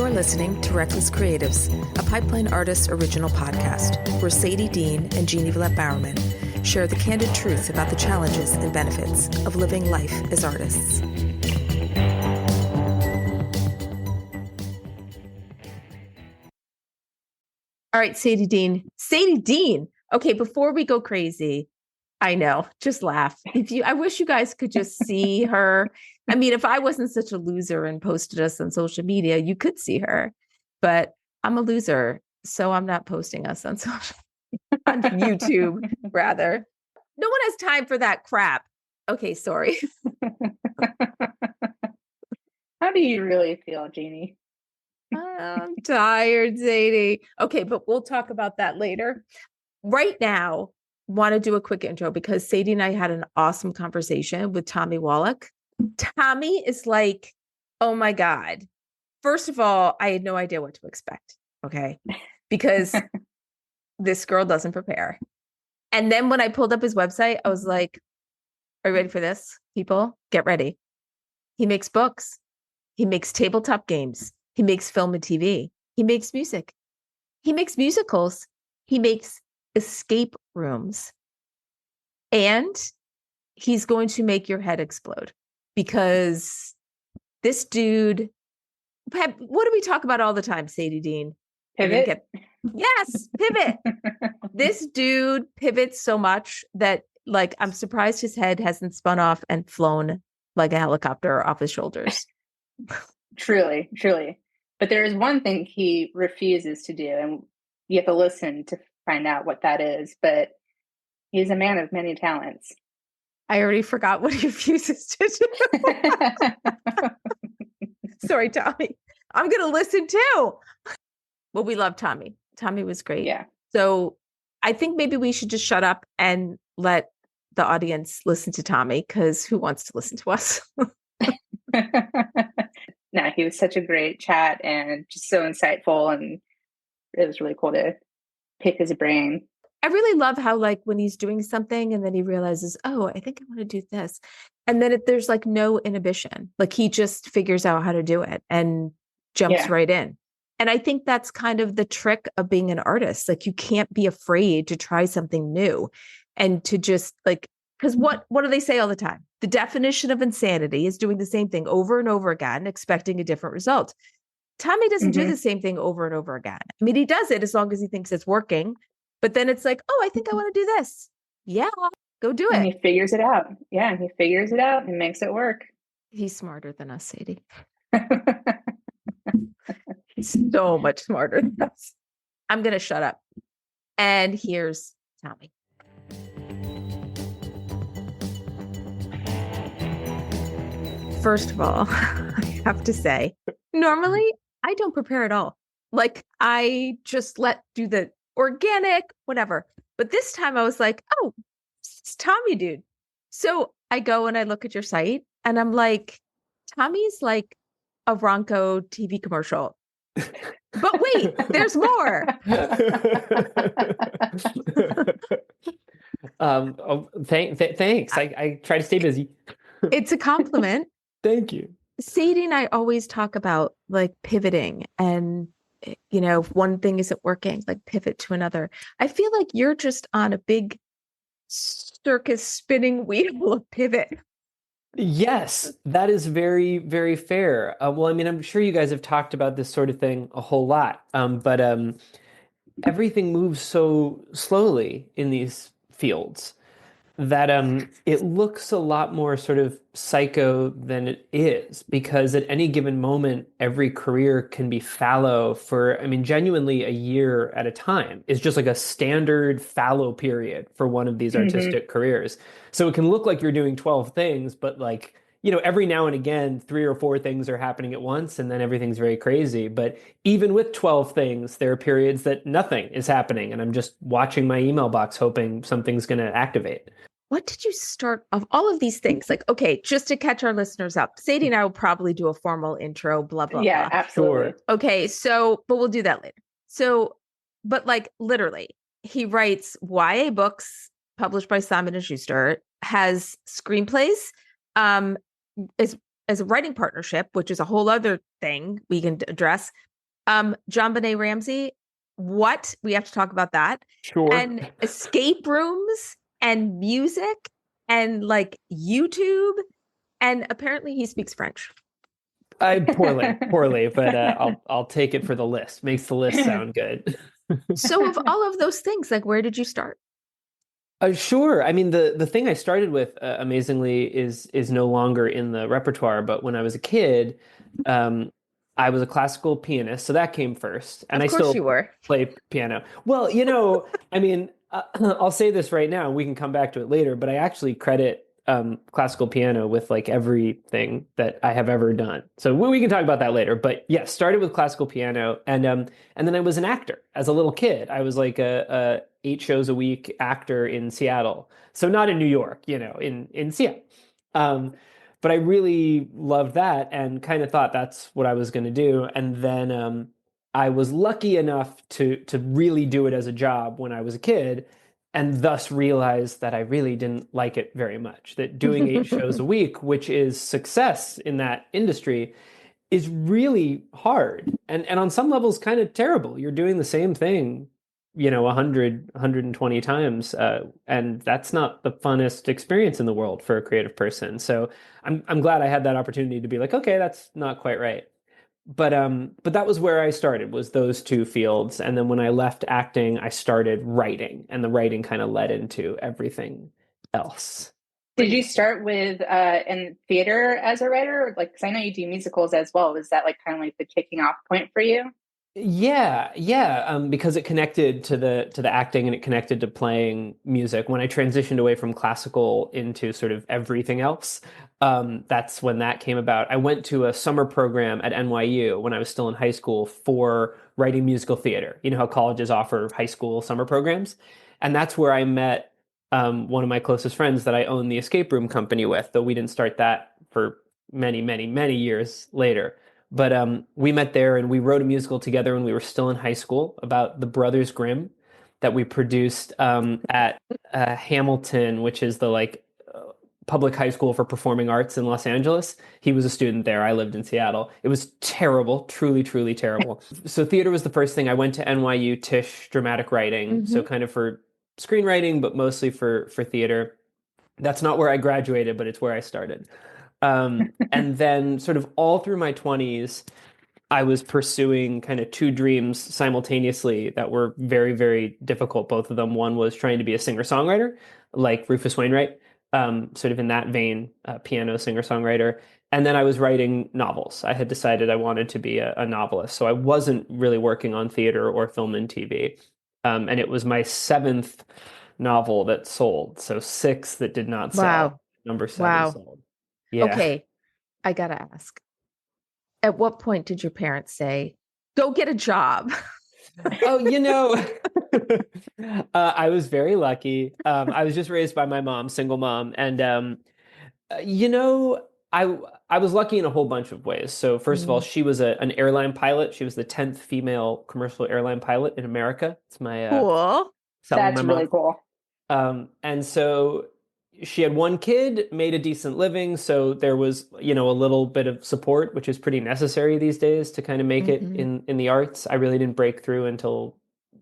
You're listening to Reckless Creatives, a Pipeline Artists original podcast, where Sadie Dean and Jeanne Bowerman share the candid truth about the challenges and benefits of living life as artists. All right, Sadie Dean. Sadie Dean. Okay, before we go crazy, I know, just laugh. I wish you guys could just see her. I mean, if I wasn't such a loser and posted us on social media, you could see her. But I'm a loser, so I'm not posting us on on YouTube, rather. No one has time for that crap. Okay, sorry. How do you really feel, Jeannie? I'm tired, Sadie. Okay, but we'll talk about that later. Right now, want to do a quick intro because Sadie and I had an awesome conversation with Tommy Wallach. Tommy is like, oh my God. First of all, I had no idea what to expect. Okay. Because this girl doesn't prepare. And then when I pulled up his website, I was like, are you ready for this? People, get ready. He makes books. He makes tabletop games. He makes film and TV. He makes music. He makes musicals. He makes escape rooms. And he's going to make your head explode because this dude, what do we talk about all the time, Sadie Dean? Pivot? Yes, pivot. This dude pivots so much that, like, I'm surprised his head hasn't spun off and flown like a helicopter off his shoulders. Truly. But there is one thing he refuses to do, and you have to listen to find out what that is. But he's a man of many talents. I already forgot what he refuses to do. Sorry, Tommy. I'm going to listen too. Well, we love Tommy. Tommy was great. Yeah. So I think maybe we should just shut up and let the audience listen to Tommy, because who wants to listen to us? No, he was such a great chat and just so insightful, and it was really cool to pick his brain. I really love how, like, when he's doing something and then he realizes, oh, I think I want to do this. And then there's like no inhibition. Like, he just figures out how to do it and jumps right in. And I think that's kind of the trick of being an artist. Like, you can't be afraid to try something new and to just, like, because what do they say all the time? The definition of insanity is doing the same thing over and over again, expecting a different result. Tommy doesn't do the same thing over and over again. I mean, he does it as long as he thinks it's working. But then it's like, oh, I think I want to do this. Yeah, go do it. And he figures it out. Yeah, and he figures it out and makes it work. He's smarter than us, Sadie. He's so much smarter than us. I'm going to shut up. And here's Tommy. First of all, I have to say, normally I don't prepare at all. Like, I just do the organic, whatever. But this time I was like, oh, it's Tommy, dude. So I go and I look at your site and I'm like, Tommy's like a Ronco TV commercial. But wait, there's more. Thanks. I try to stay busy. It's a compliment. Thank you. Sadie and I always talk about, like, pivoting and, you know, if one thing isn't working, like, pivot to another. I feel like you're just on a big circus spinning wheel of pivot. Yes, that is very, very fair. Well, I mean, I'm sure you guys have talked about this sort of thing a whole lot, but everything moves so slowly in these fields that it looks a lot more sort of psycho than it is, because at any given moment, every career can be fallow for, I mean, genuinely a year at a time is just like a standard fallow period for one of these artistic careers. So it can look like you're doing 12 things, but, like, you know, every now and again, 3 or 4 things are happening at once, and then everything's very crazy. But even with 12 things, there are periods that nothing is happening, and I'm just watching my email box hoping something's going to activate. What did you start of all of these things? Like, okay, just to catch our listeners up, Sadie and I will probably do a formal intro, blah, blah, yeah, blah. absolutely. Sure. Okay, so, but we'll do that later. So, but, like, literally, he writes YA books published by Simon & Schuster, has screenplays, as a writing partnership, which is a whole other thing we can address, John Benet Ramsey, what? We have to talk about that. Sure. And escape rooms and music and like YouTube. And apparently he speaks French. Poorly, but I'll take it for the list. Makes the list sound good. So of all of those things, like where did you start? Sure. I mean, the thing I started with, amazingly, is no longer in the repertoire. But when I was a kid, um, I was a classical pianist, so that came first, and Of I course still you were. play piano. Well, I mean, I'll say this right now. We can come back to it later, but I actually credit classical piano with like everything that I have ever done. So we can talk about that later. But yes, started with classical piano, and then I was an actor as a little kid. I was like a 8 shows a week actor in Seattle. So not in New York, in Seattle. Um, but I really loved that and kind of thought that's what I was going to do. And then I was lucky enough to really do it as a job when I was a kid, and thus realized that I really didn't like it very much. That doing 8 shows a week, which is success in that industry, is really hard and on some levels kind of terrible. You're doing the same thing, 120 times, and that's not the funnest experience in the world for a creative person. So I'm glad I had that opportunity to be like, okay, that's not quite right. But that was where I started, was those two fields. And then when I left acting, I started writing, and the writing kind of led into everything else. Did you start with in theater as a writer? Like, 'cause I know you do musicals as well. Was that like kind of like the kicking off point for you? Yeah, because it connected to the acting, and it connected to playing music. When I transitioned away from classical into sort of everything else, that's when that came about. I went to a summer program at NYU when I was still in high school for writing musical theater. You know how colleges offer high school summer programs? And that's where I met one of my closest friends that I own the escape room company with, though we didn't start that for many, many, many years later. But we met there, and we wrote a musical together when we were still in high school about the Brothers Grimm that we produced at Hamilton, which is the public high school for performing arts in Los Angeles. He was a student there. I lived in Seattle. It was terrible, truly, truly terrible. So theater was the first thing. I went to NYU Tisch dramatic writing, so kind of for screenwriting, but mostly for theater. That's not where I graduated, but it's where I started. And then sort of all through my 20s, I was pursuing kind of two dreams simultaneously that were very, very difficult. Both of them. One was trying to be a singer-songwriter, like Rufus Wainwright, sort of in that vein, piano singer-songwriter. And then I was writing novels. I had decided I wanted to be a novelist. So I wasn't really working on theater or film and TV. And it was my 7th novel that sold. So 6 that did not sell. Wow. Number 7 sold. Yeah. Okay, I gotta ask. At what point did your parents say, "Go get a job"? Oh, I was very lucky. I was just raised by my mom, single mom, and you know, I I was lucky in a whole bunch of ways. So first of all, she was an airline pilot. She was the 10th female commercial airline pilot in America. It's my Cool. selling That's my really mom. cool. And so she had one kid, made a decent living, so there was, a little bit of support, which is pretty necessary these days to kind of make it Mhm. in the arts. I really didn't break through until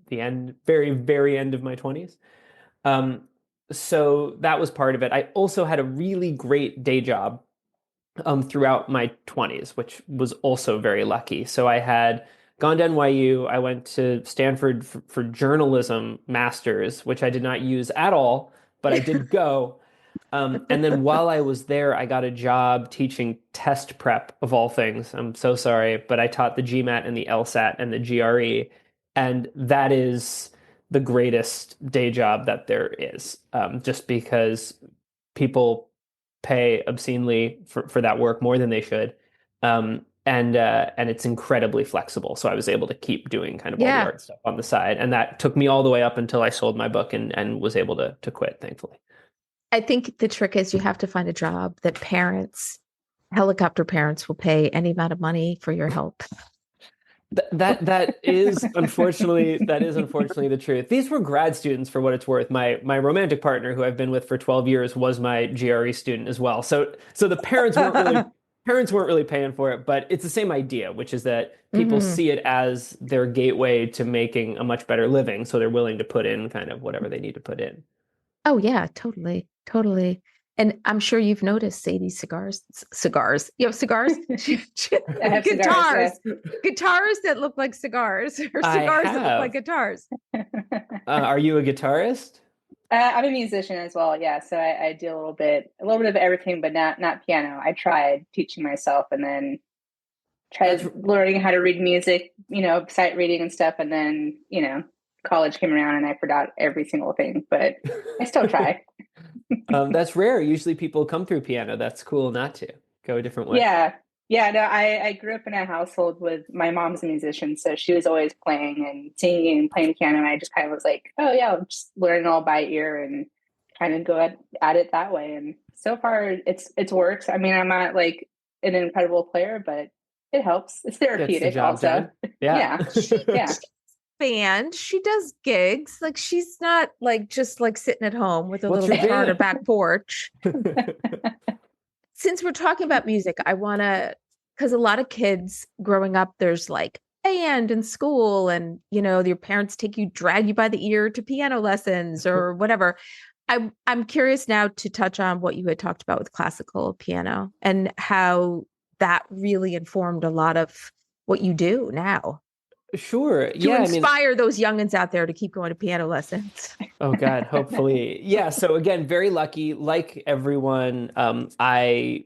the end, very, very end of my 20s. Um, so that was part of it. I also had a really great day job throughout my 20s, which was also very lucky. So I had gone to NYU. I went to Stanford for journalism masters, which I did not use at all, but I did go. And then while I was there, I got a job teaching test prep of all things. I'm so sorry, but I taught the GMAT and the LSAT and the GRE. And that is the greatest day job that there is, just because people pay obscenely for that work, more than they should. And it's incredibly flexible. So I was able to keep doing kind of all the Yeah. art stuff on the side. And that took me all the way up until I sold my book and was able to quit, thankfully. I think the trick is you have to find a job that helicopter parents will pay any amount of money for your help. That is unfortunately the truth. These were grad students, for what it's worth. My romantic partner, who I've been with for 12 years, was my GRE student as well. So the parents parents weren't really paying for it, but it's the same idea, which is that people Mhm. see it as their gateway to making a much better living, so they're willing to put in kind of whatever they need to put in. Oh yeah, totally, totally. And I'm sure you've noticed Sadie cigars. You have cigars? I have cigars. Guitars, Yeah. guitars that look like cigars, or I cigars that look like have. guitars. Are you a guitarist? I'm a musician as well. Yeah. So I do a little bit of everything, but not piano. I tried teaching myself and then That's tried learning how to read music, sight reading and stuff. And then, college came around and I forgot every single thing, but I still try. that's rare. Usually people come through piano. That's cool not to go a different way. Yeah. Yeah. No, I grew up in a household with my mom's a musician. So she was always playing and singing and playing piano. And I just kind of was like, oh, yeah, I'll just learn it all by ear and kind of go at it that way. And so far, it's worked. I mean, I'm not like an incredible player, but it helps. It's Gets the therapeutic job also. done. Yeah. Yeah. Band, she does gigs. Like she's not like just like sitting at home with a What's little your guitar on her band? back porch. Since we're talking about music, I want to, because a lot of kids growing up, there's like band in school, and your parents drag you by the ear to piano lessons or whatever. I'm curious now to touch on what you had talked about with classical piano and how that really informed a lot of what you do now Sure. to Yeah. I mean, inspire those youngins out there to keep going to piano lessons. oh God, hopefully. Yeah. So again, very lucky. Like everyone, I,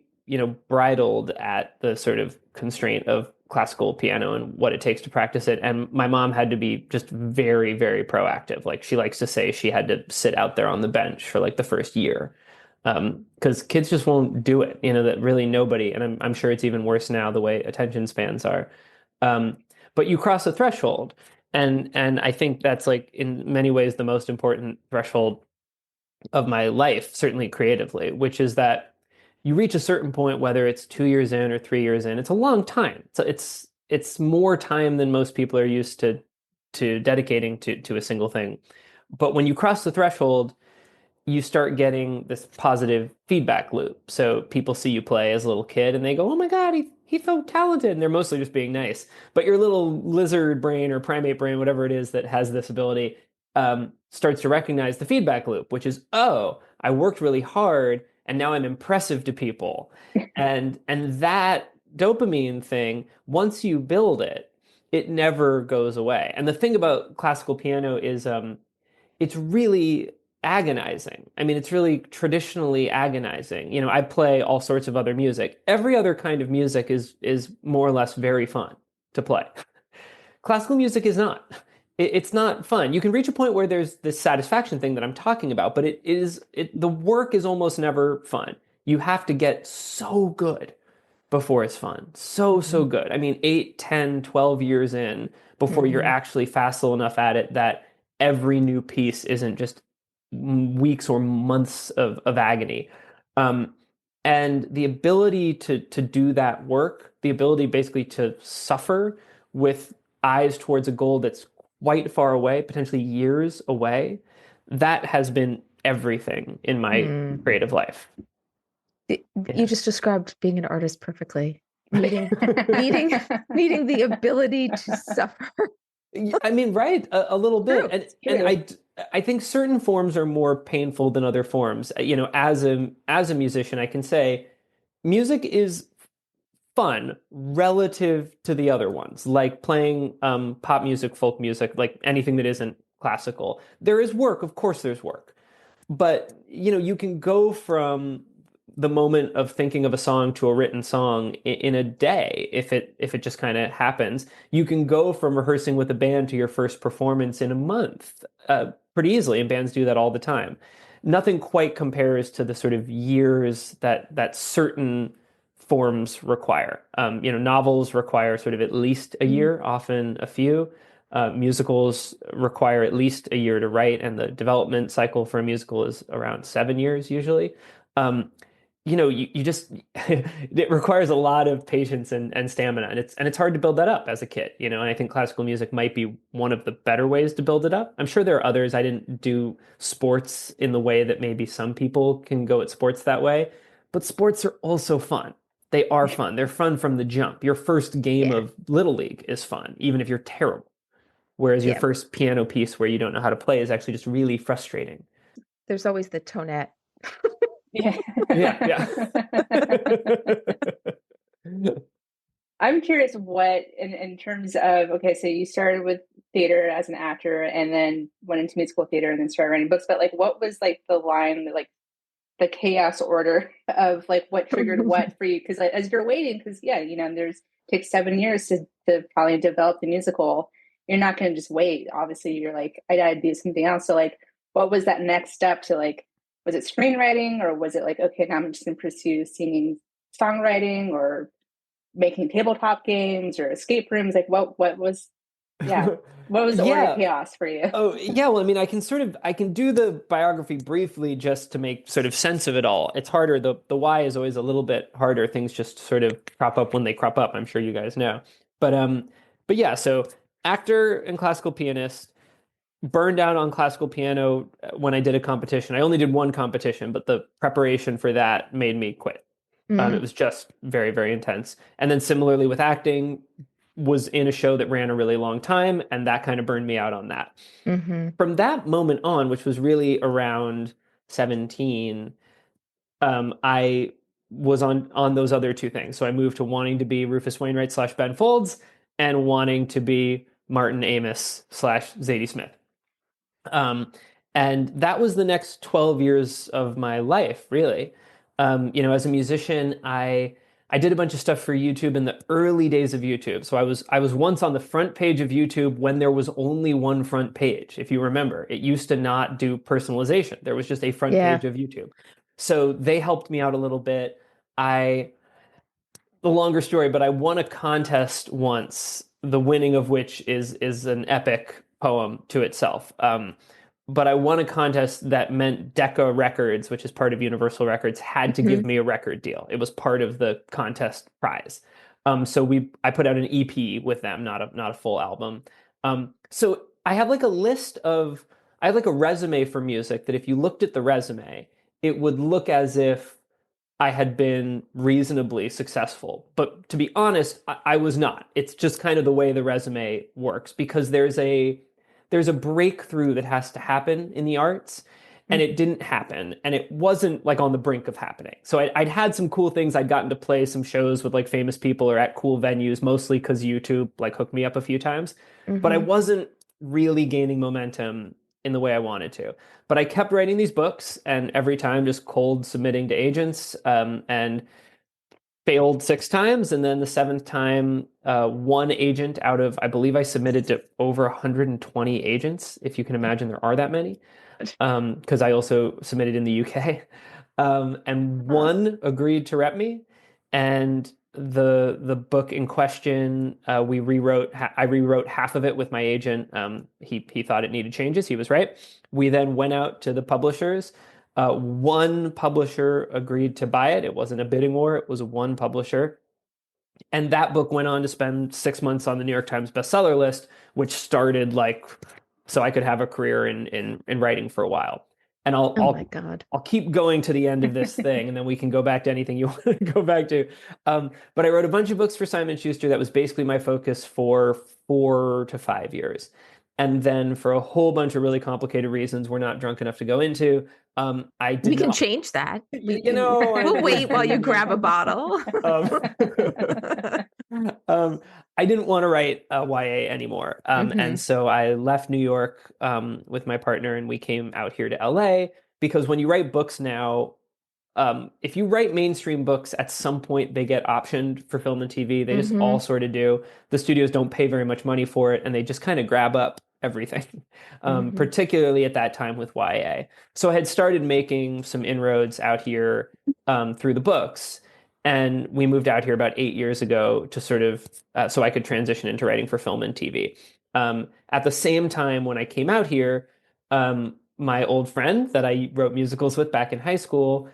bridled at the sort of constraint of classical piano and what it takes to practice it. And my mom had to be just very, very proactive. Like she likes to say she had to sit out there on the bench for like the first year. Because kids just won't do it, that really nobody, and I'm sure it's even worse now the way attention spans are. Um, but you cross a threshold. And I think that's like in many ways the most important threshold of my life, certainly creatively, which is that you reach a certain point, whether it's 2 years in or 3 years in, it's a long time. So it's more time than most people are used to dedicating to a single thing. But when you cross the threshold, you start getting this positive feedback loop. So people see you play as a little kid and they go, "Oh my God, he's so talented." And they're mostly just being nice. But your little lizard brain or primate brain, whatever it is that has this ability, starts to recognize the feedback loop, which is, oh, I worked really hard and now I'm impressive to people. And that dopamine thing, once you build it, it never goes away. And the thing about classical piano is it's really agonizing. I mean, it's really traditionally agonizing. I play all sorts of other music. Every other kind of music is more or less very fun to play. Classical music is not. It's not fun. You can reach a point where there's this satisfaction thing that I'm talking about, but the work is almost never fun. You have to get so good before it's fun. So good. I mean, 8, 10, 12 years in before you're Mhm. actually facile enough at it that every new piece isn't just weeks or months of agony. Um, and the ability to do that work, the ability basically to suffer with eyes towards a goal that's quite far away, potentially years away, that has been everything in my Mm. creative life. You just described being an artist perfectly. Needing, needing, needing the ability to suffer. I mean, right, a little bit, True. and It's and true. I think certain forms are more painful than other forms. As a musician, I can say music is fun relative to the other ones, like playing pop music, folk music, like anything that isn't classical. There is work, of course, there's work, but you can go from the moment of thinking of a song to a written song in a day if it just kind of happens. You can go from rehearsing with a band to your first performance in a month pretty easily, and bands do that all the time. Nothing quite compares to the sort of years that certain forms require. Novels require sort of at least a year, often a few. Musicals require at least a year to write, and the development cycle for a musical is around 7 years usually. Um, you just it requires a lot of patience and stamina, and it's hard to build that up as a kid. And I think classical music might be one of the better ways to build it up. I'm sure there are others. I didn't do sports in the way that maybe some people can go at sports that way, but sports are also fun. They are fun. They're fun from the jump. Your first game Yeah. of Little League is fun, even if you're terrible. Whereas your Yeah. first piano piece where you don't know how to play is actually just really frustrating. There's always the tonette. Yeah. Yeah, yeah. I'm curious what in terms of, okay, so you started with theater as an actor and then went into musical theater and then started writing books, but like what was like the line that like the chaos order of like what triggered what for you? Because as you're waiting, because yeah, you know, there's takes 7 years to probably develop the musical. You're not going to just wait. Obviously, you're like, I gotta do something else. So like, what was that next step to like? Was it screenwriting or was it like, okay, now I'm just going to pursue singing, songwriting, or making tabletop games or escape rooms? Like, what was, yeah, what was the order of Yeah. chaos for you? Oh, yeah. Well, I mean, I can do the biography briefly just to make sort of sense of it all. It's harder. The why is always a little bit harder. Things just sort of crop up when they crop up. I'm sure you guys know. But yeah, so actor and classical pianist, burned out on classical piano when I did a competition. I only did one competition, but the preparation for that made me quit. It was just very, very intense. And then similarly with acting, was in a show that ran a really long time, and that kind of burned me out on that. Mm-hmm. From that moment on, which was really around 17, I was on those other two things. So I moved to wanting to be Rufus Wainwright slash Ben Folds and wanting to be Martin Amis slash Zadie Smith. Um, and that was the next 12 years of my life, really. As a musician, I did a bunch of stuff for YouTube in the early days of YouTube. So I was once on the front page of YouTube when there was only one front page. If you remember, it used to not do personalization. There was just a front Yeah. page of YouTube. So they helped me out a little bit. The longer story, but I won a contest once, the winning of which is an epic poem to itself. But I won a contest that meant Decca Records, which is part of Universal Records, had to give me a record deal. It was part of the contest prize. So I put out an EP with them, not a full album. So I have like I have like a resume for music that if you looked at the resume, it would look as if I had been reasonably successful. But to be honest, I was not. It's just kind of the way the resume works because there's a breakthrough that has to happen in the arts, and it didn't happen, and it wasn't like on the brink of happening. So I'd had some cool things. I'd gotten to play some shows with like famous people or at cool venues, mostly because YouTube like hooked me up a few times. But I Mm-hmm. wasn't really gaining momentum in the way I wanted to. But I kept writing these books, and every time just cold submitting to agents, and failed 6 times. And then the seventh time, one agent out of, I believe I submitted to over 120 agents, if you can imagine there are that many, because I also submitted in the UK. And one agreed to rep me. And the book in question, I rewrote half of it with my agent. He thought it needed changes. He was right. We then went out to the publishers. One publisher agreed to buy it. It wasn't a bidding war. It was one publisher. And that book went on to spend 6 months on the New York Times bestseller list, which started like so I could have a career in writing for a while. And Oh my God. I'll keep going to the end of this thing, and then we can go back to anything you want to go back to. But I wrote a bunch of books for Simon Schuster. That was basically my focus for 4 to 5 years. And then for a whole bunch of really complicated reasons we're not drunk enough to go into, I did We can not. change that. I We'll wait while you grab a bottle. I didn't want to write YA anymore. And so I left New York with my partner, and we came out here to LA because when you write books now, if you write mainstream books, at some point they get optioned for film and TV. They just all sort of do. The studios don't pay very much money for it, and they just kind of grab up everything, particularly at that time with YA. So I had started making some inroads out here through the books. And we moved out here about 8 years ago to sort of, so I could transition into writing for film and TV. At the same time, when I came out here, my old friend that I wrote musicals with back in high school,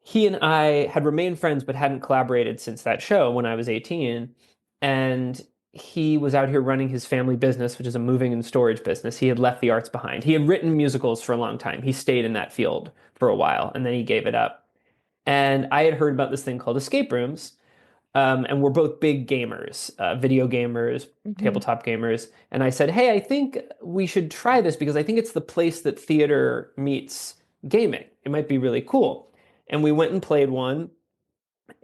he and I had remained friends but hadn't collaborated since that show when I was 18. And he was out here running his family business, which is a moving and storage business. He had left the arts behind. He had written musicals for a long time. He stayed in that field for a while, and then he gave it up. And I had heard about this thing called escape rooms. And we're both big gamers, video gamers, tabletop gamers. And I said, hey, I think we should try this because I think it's the place that theater meets gaming. It might be really cool. And we went and played one,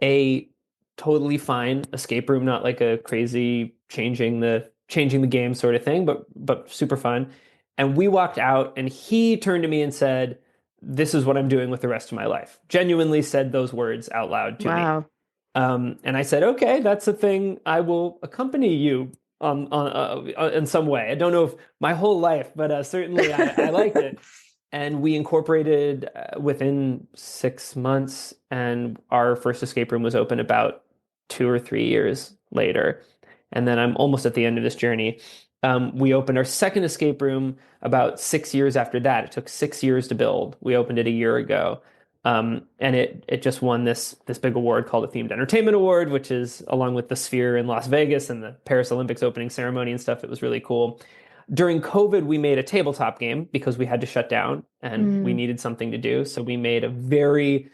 a totally fine escape room, not like a crazy changing the game sort of thing, but super fun. And we walked out and he turned to me and said, this is what I'm doing with the rest of my life. Genuinely said those words out loud to me. Wow. And I said, okay, that's a thing. I will accompany you in some way. I don't know if my whole life, but certainly I liked it. And we incorporated within 6 months, and our first escape room was open about 2 or 3 years later. And then I'm almost at the end of this journey. We opened our second escape room about 6 years after that. It took 6 years to build. We opened it a year ago. And it just won this big award called a Themed Entertainment Award, which is along with the Sphere in Las Vegas and the Paris Olympics opening ceremony and stuff. It was really cool. During COVID, we made a tabletop game because we had to shut down and we needed something to do. So we made a very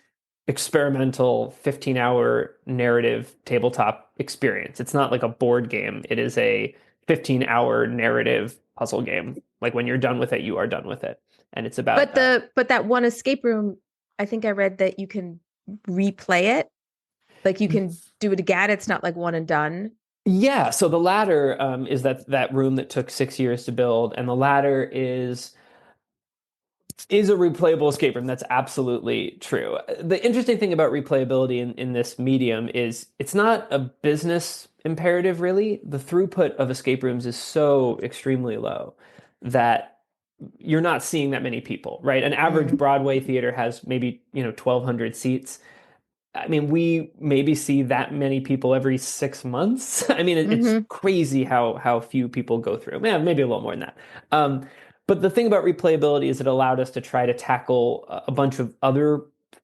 experimental 15-hour narrative tabletop experience. It's not like a board game. It is a 15-hour narrative puzzle game. Like when you're done with it, you are done with it. And it's about But that one escape room, I think I read that you can replay it. Like you can do it again. It's not like one and done. Yeah, so the latter is that room that took 6 years to build, and the latter is a replayable escape room. That's absolutely true. The interesting thing about replayability in this medium is it's not a business imperative, really. The throughput of escape rooms is so extremely low that you're not seeing that many people, right? An average Broadway theater has maybe 1,200 seats. I mean, we maybe see that many people every 6 months. I mean, it's crazy how few people go through. Man, maybe a little more than that. But the thing about replayability is it allowed us to try to tackle a bunch of other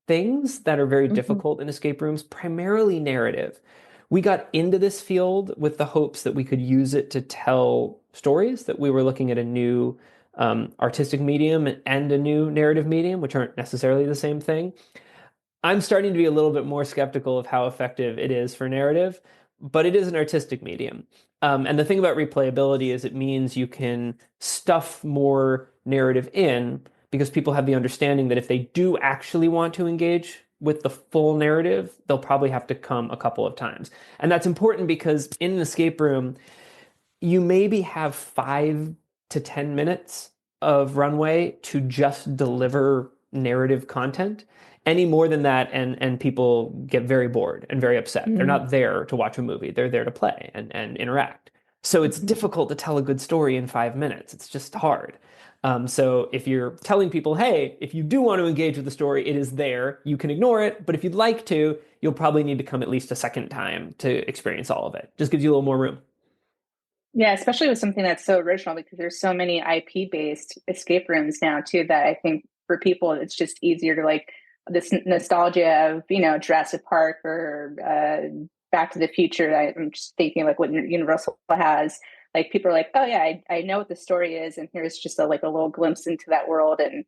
things that are very difficult in escape rooms, primarily narrative. We got into this field with the hopes that we could use it to tell stories, that we were looking at a new artistic medium and a new narrative medium, which aren't necessarily the same thing. I'm starting to be a little bit more skeptical of how effective it is for narrative, but it is an artistic medium. And the thing about replayability is it means you can stuff more narrative in because people have the understanding that if they do actually want to engage with the full narrative, they'll probably have to come a couple of times. And that's important because in an escape room, you maybe have 5 to 10 minutes of runway to just deliver narrative content. Any more than that, and people get very bored and very upset. They're not there to watch a movie. They're there to play and interact. So it's difficult to tell a good story in 5 minutes. It's just hard. So if you're telling people, hey, if you do want to engage with the story, it is there. You can ignore it. But if you'd like to, you'll probably need to come at least a second time to experience all of it. Just gives you a little more room. Yeah, especially with something that's so original because there's so many IP-based escape rooms now too that I think for people it's just easier to like this nostalgia of Jurassic Park or Back to the Future. I'm just thinking like what Universal has. Like people are like, oh yeah, I know what the story is, and here's just a little glimpse into that world, and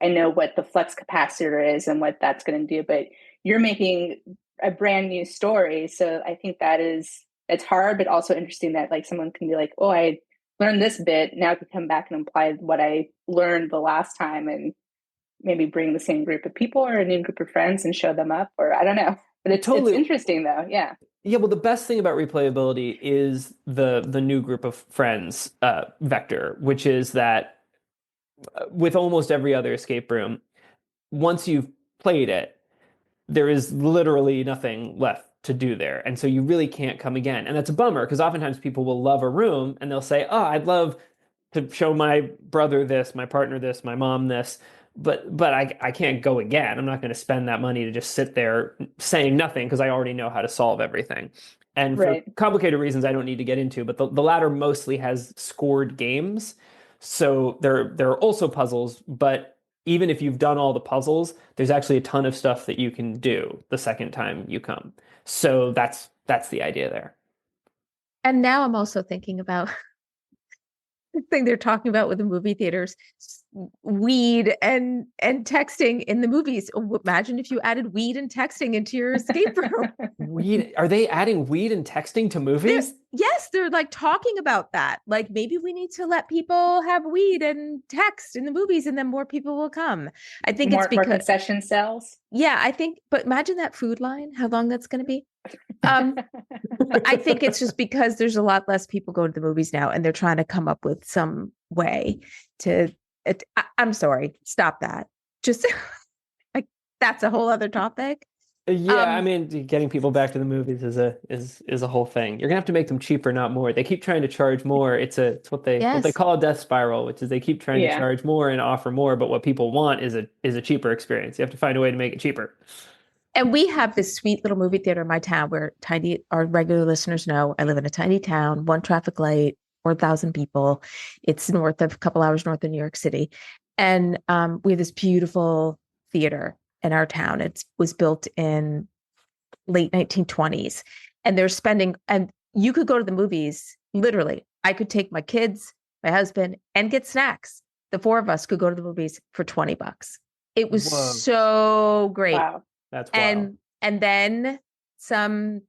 I know what the flux capacitor is and what that's going to do. But you're making a brand new story, so I think it's hard, but also interesting that like someone can be like, oh, I learned this bit. Now I can come back and apply what I learned the last time and maybe bring the same group of people or a new group of friends and show them up, or I don't know. But it's interesting though. Yeah. Yeah, well, the best thing about replayability is the new group of friends vector, which is that with almost every other escape room, once you've played it, there is literally nothing left to do there. And so you really can't come again. And that's a bummer because oftentimes people will love a room and they'll say, oh, I'd love to show my brother this, my partner this, my mom this, but I can't go again. I'm not going to spend that money to just sit there saying nothing because I already know how to solve everything. And for complicated reasons I don't need to get into, but the latter mostly has scored games. So there are also puzzles, but even if you've done all the puzzles, there's actually a ton of stuff that you can do the second time you come. So that's the idea there. And now I'm also thinking about the thing they're talking about with the movie theaters. weed and texting in the movies. Imagine if you added weed and texting into your escape room. Weed? Are they adding weed and texting to movies? Yes, they're like talking about that. Like maybe we need to let people have weed and text in the movies, and then more people will come. I think it's more because concession sales. yeah, I think. But imagine that food line. How long that's going to be? I think it's just because there's a lot less people going to the movies now, and they're trying to come up with some way to. I'm sorry, stop that. Just like that's a whole other topic. Yeah, I mean, getting people back to the movies is a whole thing. You're gonna have to make them cheaper, not more. They keep trying to charge more. It's what they Yes. call a death spiral, which is they keep trying to charge more and offer more, but what people want is a cheaper experience. You have to find a way to make it cheaper. And we have this sweet little movie theater in my town where our regular listeners know I live in a tiny town, one traffic light, 4,000 people. It's a couple hours north of New York City. And we have this beautiful theater in our town. It was built in late 1920s. And and you could go to the movies, literally. I could take my kids, my husband, and get snacks. The four of us could go to the movies for $20. It was so great. Wow. That's wild. And then some,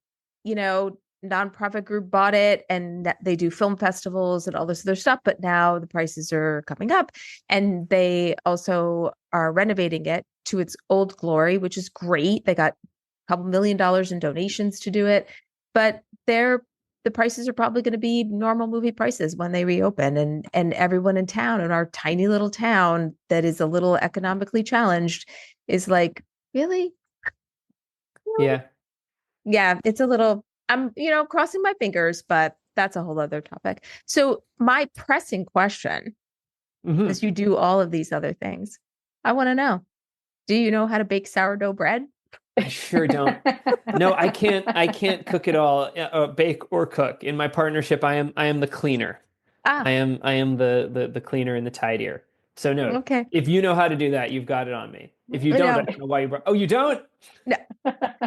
nonprofit group bought it, and they do film festivals and all this other stuff. But now the prices are coming up, and they also are renovating it to its old glory, which is great. They got a couple $1 million in donations to do it, but the prices are probably going to be normal movie prices when they reopen. And everyone in town, in our tiny little town that is a little economically challenged, is like, really? Yeah. Yeah, it's a little, I'm, crossing my fingers, but that's a whole other topic. So my pressing question, as you do all of these other things, I want to know, do you know how to bake sourdough bread? I sure don't. No, I can't cook at all, bake or cook. In my partnership, I am the cleaner. I am the cleaner and the tidier. So no, Okay. if you know how to do that, you've got it on me. If you don't, I don't know why you brought. Oh, you don't? No.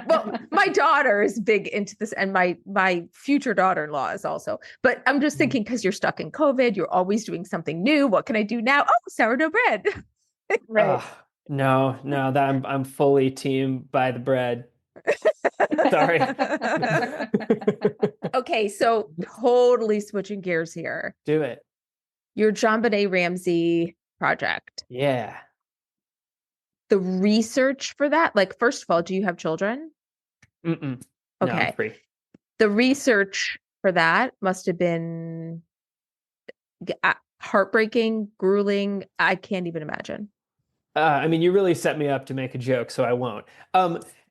Well, my daughter is big into this, and my future daughter-in-law is also. But I'm just thinking, because you're stuck in COVID, you're always doing something new. What can I do now? Oh, sourdough bread. Right. No, that I'm fully team by the bread. Sorry. Okay, so totally switching gears here. Do it. Your JonBenet Ramsey project. Yeah. The research for that, like, first of all, do you have children? Mm-mm. Okay. No, I'm free. The research for that must have been heartbreaking, grueling. I can't even imagine. I mean, you really set me up to make a joke, so I won't.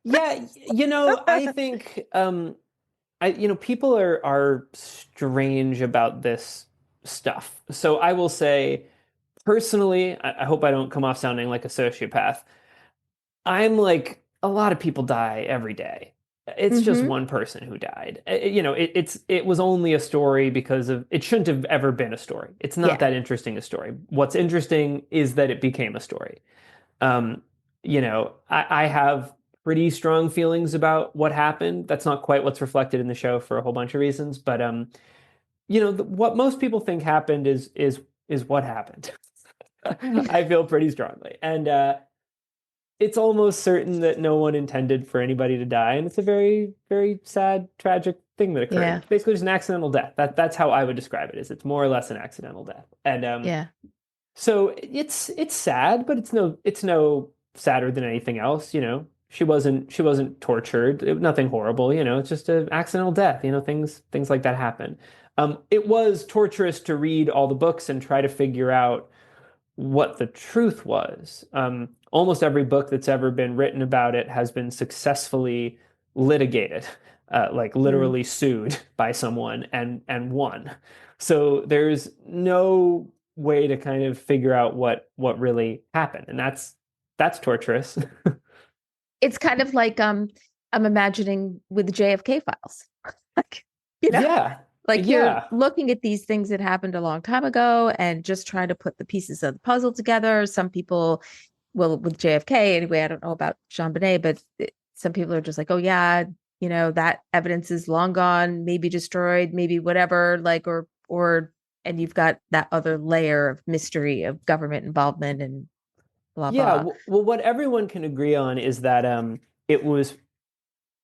Yeah, I think people are strange about this stuff. So I will say, personally, I hope I don't come off sounding like a sociopath. I'm like, a lot of people die every day. It's just one person who died. It was only a story because it shouldn't have ever been a story. It's not that interesting a story. What's interesting is that it became a story. I have pretty strong feelings about what happened. That's not quite what's reflected in the show for a whole bunch of reasons, but what most people think happened is what happened. I feel pretty strongly, and it's almost certain that no one intended for anybody to die, and it's a very, very sad, tragic thing that occurred. Yeah. It's basically just an accidental death. That's how I would describe it. It's more or less an accidental death, and so it's sad, but it's no sadder than anything else. She wasn't tortured. Nothing horrible. It's just an accidental death. Things like that happen. It was torturous to read all the books and try to figure out what the truth was. Almost every book that's ever been written about it has been successfully litigated, like literally sued by someone and won. So there's no way to kind of figure out what really happened, and that's torturous. It's kind of like I'm imagining with the JFK files. Like, Yeah. like you're looking at these things that happened a long time ago and just trying to put the pieces of the puzzle together. Some people, well, with JFK anyway, I don't know about JonBenet, but some people are just like, oh yeah, that evidence is long gone, maybe destroyed, maybe whatever, like, or and you've got that other layer of mystery of government involvement and blah Yeah, blah. well, what everyone can agree on is that it was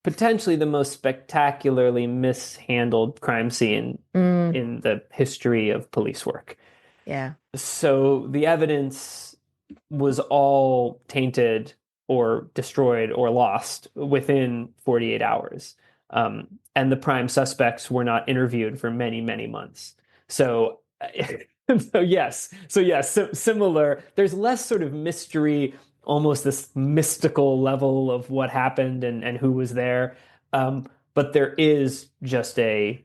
potentially the most spectacularly mishandled crime scene Mm, in the history of police work. yeah. So the evidence was all tainted or destroyed or lost within 48 hours. And the prime suspects were not interviewed for many, many months. So, similar. There's less sort of mystery, almost this mystical level of what happened and who was there. But there is just a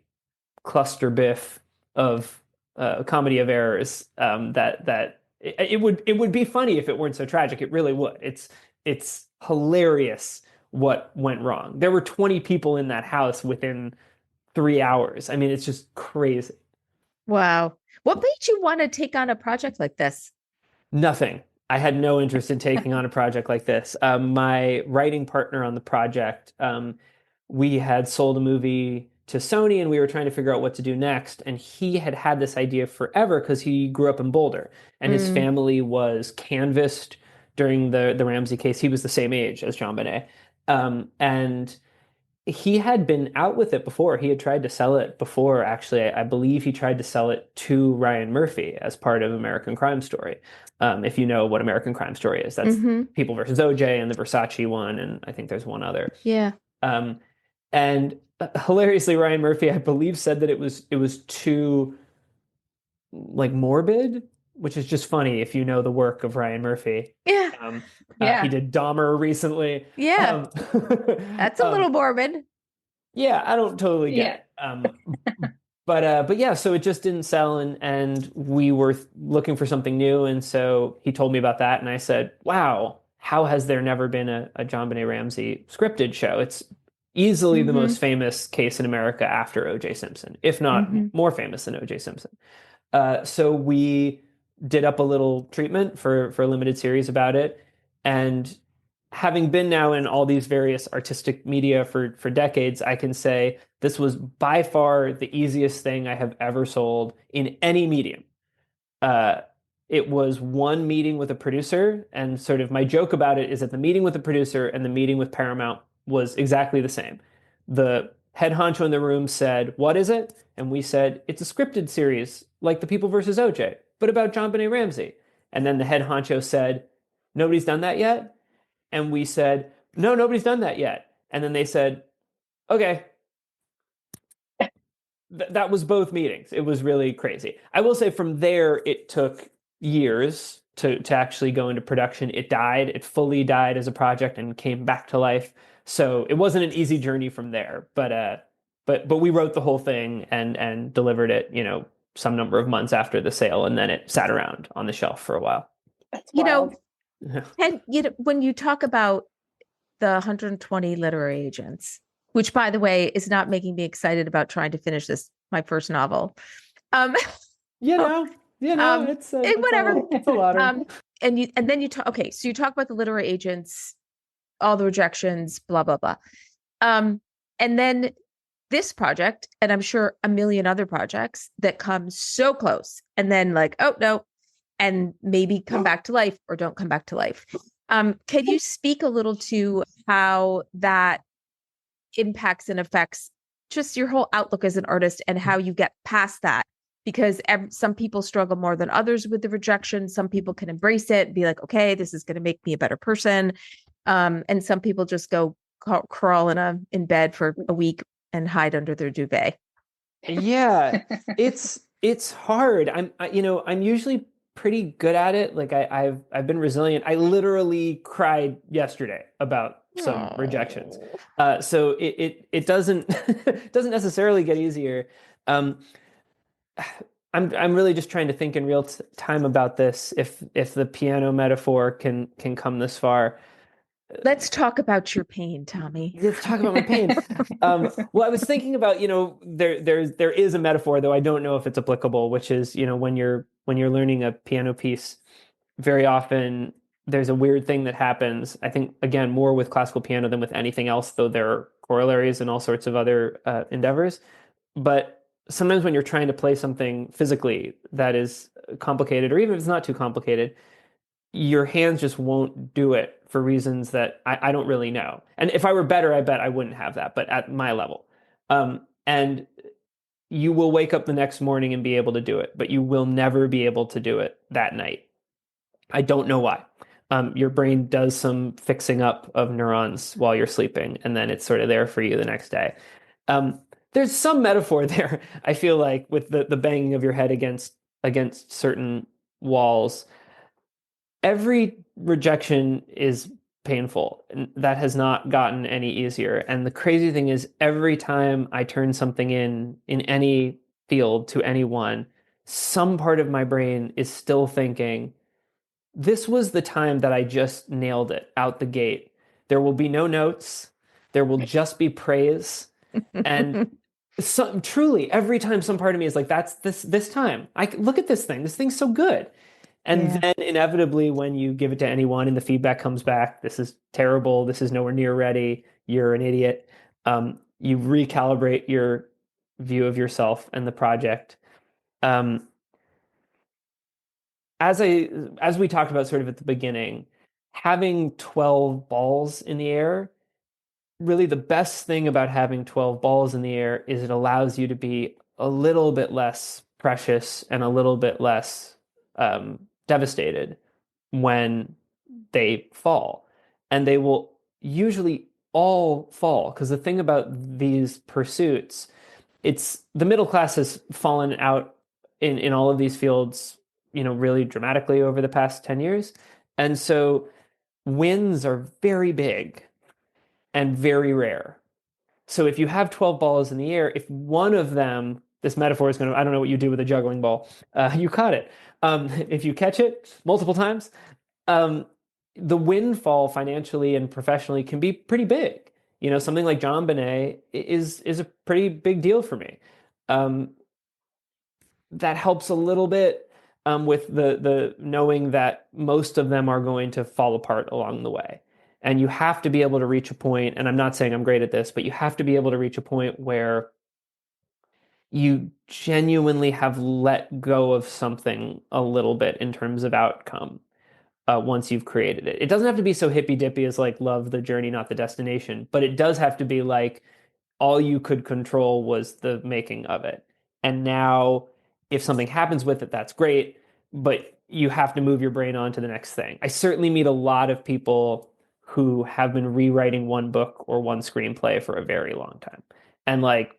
cluster biff of comedy of errors that it would be funny if it weren't so tragic. It really would. It's hilarious what went wrong. There were 20 people in that house within 3 hours. I mean, it's just crazy. Wow. What made you want to take on a project like this? Nothing. I had no interest in taking on a project like this. My writing partner on the project, we had sold a movie to Sony and we were trying to figure out what to do next. And he had had this idea forever because he grew up in Boulder and his Mm, family was canvassed during the Ramsey case. He was the same age as JonBenet. And he had been out with it before. He had tried to sell it before, actually. I believe he tried to sell it to Ryan Murphy as part of American Crime Story. If you know what American Crime Story is, that's hmm. People versus OJ and the Versace one, and I think there's one other. Yeah. Um, and hilariously, Ryan Murphy, I believe, said that it was too like morbid, which is just funny if you know the work of Ryan Murphy. Yeah. Um, he Yeah. did Dahmer recently. Yeah. Um, That's a little morbid. Yeah, I don't totally get Yeah. it. But yeah, so it just didn't sell, and we were looking for something new, and so he told me about that, and I said, "Wow, how has there never been a JonBenet Ramsey scripted show? It's easily the Hmm. most famous case in America after O.J. Simpson, if not Hmm. more famous than O.J. Simpson." So we did up a little treatment for a limited series about it, and having been now in all these various artistic media for decades, I can say this was by far the easiest thing I have ever sold in any medium. Uh, it was one meeting with a producer, and sort of my joke about it is that the meeting with the producer and the meeting with Paramount was exactly the same. The head honcho in the room said, "What is it?" And we said, "It's a scripted series like The People versus OJ, but about JonBenet Ramsey." And then the head honcho said, "Nobody's done that yet?" And we said, "No, nobody's done that yet." And then they said, "Okay." That was both meetings. It was really crazy. I will say from there, it took years to actually go into production. It died. It fully died as a project and came back to life. So it wasn't an easy journey from there. But we wrote the whole thing and delivered it, some number of months after the sale, and then it sat around on the shelf for a while. That's You know, wild. and when you talk about the 120 literary agents, which by the way is not making me excited about trying to finish my first novel. Um, You know, it's whatever. it's a lot of And then you talk. Okay, so you talk about the literary agents, all the rejections, blah blah blah. And then this project, and I'm sure a million other projects that come so close, and then like, oh no, and maybe come back to life or don't come back to life. Can you speak a little to how that impacts and affects just your whole outlook as an artist and how you get past that? Because some people struggle more than others with the rejection. Some people can embrace it and be like, okay, this is going to make me a better person. And some people just go crawl in bed for a week and hide under their duvet. Yeah, it's hard. I'm usually pretty good at it. Like I've been resilient. I literally cried yesterday about some rejections. So it doesn't it doesn't necessarily get easier. Um, I'm really just trying to think in real time about this. If the piano metaphor can come this far. Let's talk about your pain, Tommy. Let's talk about my pain. Well, I was thinking about, there is a metaphor, though I don't know if it's applicable, which is, when you're learning a piano piece, very often there's a weird thing that happens. I think, again, more with classical piano than with anything else, though there are corollaries and all sorts of other endeavors. But sometimes when you're trying to play something physically that is complicated, or even if it's not too complicated, your hands just won't do it for reasons that I don't really know. And if I were better, I bet I wouldn't have that, but at my level. And you will wake up the next morning and be able to do it, but you will never be able to do it that night. I don't know why. Your brain does some fixing up of neurons while you're sleeping, and then it's sort of there for you the next day. There's some metaphor there, I feel like, with the banging of your head against certain walls. Every rejection is painful, and that has not gotten any easier. And the crazy thing is, every time I turn something in any field to anyone, some part of my brain is still thinking, this was the time that I just nailed it out the gate. There will be no notes. There will just be praise. And truly, every time some part of me is like, that's this time. Look at this thing. This thing's so good. And Yeah. then inevitably, when you give it to anyone and the feedback comes back, this is terrible. This is nowhere near ready. You're an idiot. You recalibrate your view of yourself and the project. Um, as we talked about sort of at the beginning, having 12 balls in the air, really the best thing about having 12 balls in the air is it allows you to be a little bit less precious and a little bit less devastated when they fall. And they will usually all fall, because the thing about these pursuits, it's the middle class has fallen out in all of these fields, really dramatically over the past 10 years. And so wins are very big and very rare. So if you have 12 balls in the air, if one of them, this metaphor is going to, I don't know what you do with a juggling ball, you caught it. If you catch it multiple times, the windfall financially and professionally can be pretty big. Something like John Bonet is a pretty big deal for me. That helps a little bit with the knowing that most of them are going to fall apart along the way. And you have to be able to reach a point, and I'm not saying I'm great at this, but you have to be able to reach a point where you genuinely have let go of something a little bit in terms of outcome once you've created it. It doesn't have to be so hippy dippy as like love the journey, not the destination, but it does have to be like all you could control was the making of it. And now if something happens with it, that's great, but you have to move your brain on to the next thing. I certainly meet a lot of people who have been rewriting one book or one screenplay for a very long time. And like,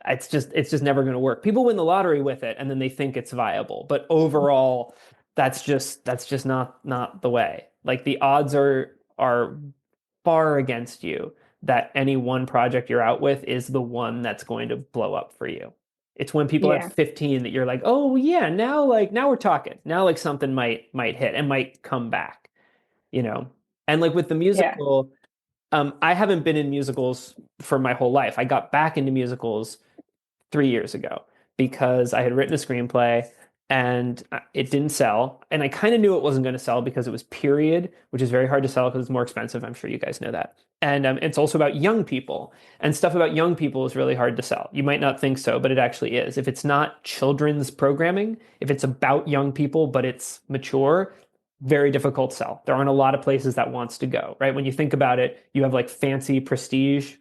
it's just never going to work. People win the lottery with it and then they think it's viable, but overall that's just not the way. Like the odds are far against you that any one project you're out with is the one that's going to blow up for you. It's when people Yeah. have 15 that you're like, "Oh yeah, now we're talking. Now like something might hit and might come back." And like with the Yeah. musical, I haven't been in musicals for my whole life. I got back into musicals 3 years ago because I had written a screenplay and it didn't sell. And I kind of knew it wasn't going to sell because it was period, which is very hard to sell because it's more expensive. I'm sure you guys know that. And it's also about young people, and stuff about young people is really hard to sell. You might not think so, but it actually is. If it's not children's programming, if it's about young people, but it's mature, very difficult to sell. There aren't a lot of places that wants to go, right? When you think about it, you have like fancy prestige